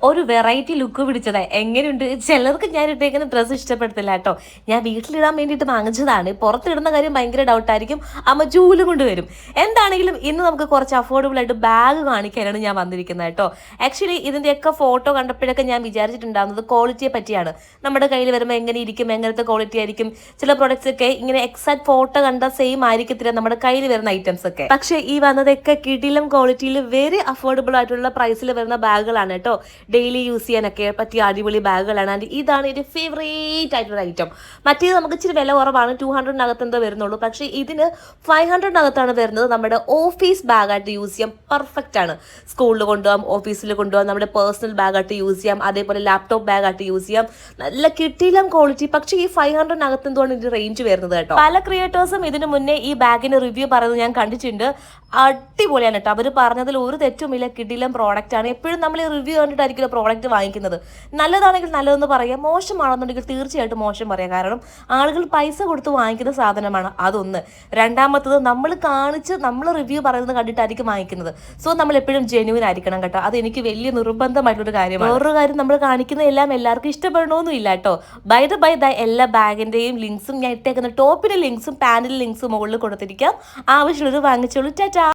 ഒരു variety look പിടിച്ചതാ. എങ്ങനെയുണ്ട്? ചിലർക്ക് ഞാൻ ഇട്ടേക്കുന്ന ഡ്രസ്സ് ഇഷ്ടപ്പെടത്തില്ല കേട്ടോ. ഞാൻ വീട്ടിലിടാൻ വേണ്ടിയിട്ട് വാങ്ങിച്ചതാണ്. പുറത്തിടുന്ന കാര്യം ഭയങ്കര ഡൗട്ടായിരിക്കും. അമ്മ ചൂലും കൊണ്ട് വരും. എന്താണെങ്കിലും ഇന്ന് നമുക്ക് കുറച്ച് അഫോർഡബിൾ ആയിട്ട് ബാഗ് കാണിക്കാനാണ് ഞാൻ വന്നിരിക്കുന്നത് കേട്ടോ. ആക്ച്വലി ഇതിൻ്റെയൊക്കെ ഫോട്ടോ കണ്ടപ്പോഴൊക്കെ ഞാൻ വിചാരിച്ചിട്ടുണ്ടാകുന്നത് ക്വാളിറ്റിയെ പറ്റിയാണ്. നമ്മുടെ കയ്യിൽ വരുമ്പോൾ എങ്ങനെ ഇരിക്കും, എങ്ങനത്തെ ക്വാളിറ്റി ആയിരിക്കും. ചില പ്രൊഡക്ട്സ് ഒക്കെ ഇങ്ങനെ എക്സാക്ട് ഫോട്ടോ കണ്ട സെയിം ആയിരിക്കത്തില്ല നമ്മുടെ കയ്യിൽ വരുന്ന ഐറ്റംസ് ഒക്കെ. പക്ഷേ ഈ വന്നതൊക്കെ കിടിലം ക്വാളിറ്റിയിൽ വെരി അഫോർഡബിൾ ആയിട്ടുള്ള പ്രൈസിൽ വരുന്ന ബാഗുകളാണ് കേട്ടോ. ഡെയിലി യൂസ് ചെയ്യാനൊക്കെ പറ്റിയ അടിപൊളി ബാഗുകളാണ്. ആൻഡ് ഇതാണ് എൻ്റെ ഫേവറേറ്റ് ആയിട്ടുള്ള ഐറ്റം. മറ്റേത് നമുക്ക് ഇച്ചിരി വില കുറവാണ്, 200-നകത്ത് എന്തോ വരുന്നുള്ളൂ. പക്ഷേ ഇതിന് 500-നകത്താണ് വരുന്നത്. നമ്മുടെ ഓഫീസ് ബാഗായിട്ട് യൂസ് ചെയ്യാം, പെർഫെക്റ്റ് ആണ്. സ്കൂളിൽ കൊണ്ടുപോകാം, ഓഫീസിൽ കൊണ്ടുപോകാം, നമ്മുടെ പേഴ്സണൽ ബാഗായിട്ട് യൂസ് ചെയ്യാം, അതേപോലെ ലാപ്ടോപ്പ് ബാഗായിട്ട് യൂസ് ചെയ്യാം. നല്ല കിട്ടിയിലും ക്വാളിറ്റി. പക്ഷേ ഈ 500-നകത്ത് എന്തുകൊണ്ട് ഇതിന്റെ റേഞ്ച് വരുന്നത് കേട്ടോ. പല ക്രിയേറ്റേഴ്സും ഇതിന് മുന്നേ ഈ ബാഗിന്റെ റിവ്യൂ പറയുന്നത് ഞാൻ കണ്ടിട്ടുണ്ട്. അടിപൊളിയാണ് കേട്ടോ. അവർ പറഞ്ഞതിൽ ഒരു തെറ്റുമില്ല, കിടിലം പ്രോഡക്റ്റ് ആണ്. എപ്പോഴും നമ്മൾ ഈ റിവ്യൂ കണ്ടിട്ടായിരിക്കും പ്രോഡക്റ്റ് വാങ്ങിക്കുന്നത്. നല്ലതാണെങ്കിൽ നല്ലതെന്ന് പറയാം, മോശമാണെന്നുണ്ടെങ്കിൽ തീർച്ചയായിട്ടും മോശം പറയാം. കാരണം ആളുകൾ പൈസ കൊടുത്ത് വാങ്ങിക്കുന്ന സാധനമാണ്, അതൊന്ന്. രണ്ടാമത്തത് നമ്മൾ കാണിച്ച് നമ്മൾ റിവ്യൂ പറയുന്നത് കണ്ടിട്ടായിരിക്കും വാങ്ങിക്കുന്നത്. സോ നമ്മൾ എപ്പോഴും ജെന്യൂൻ ആയിരിക്കണം കേട്ടോ. അത് എനിക്ക് വലിയ നിർബന്ധമായിട്ടൊരു കാര്യമാണ്. വേറൊരു കാര്യം, നമ്മൾ കാണിക്കുന്ന എല്ലാം എല്ലാവർക്കും ഇഷ്ടപ്പെടണമെന്നും ഇല്ല കേട്ടോ. ബൈ ദ എല്ലാ ബാഗിന്റെയും ലിങ്ക്സും ഞാൻ ഇട്ടേക്കുന്ന ടോപ്പിന്റെ ലിങ്ക്സും പാന്റിന്റെ ലിങ്ക്സും മുകളിൽ കൊടുത്തിരിക്കാം. ആവശ്യമുള്ളത് വാങ്ങിച്ചോളൂ. ടാറ്റാ.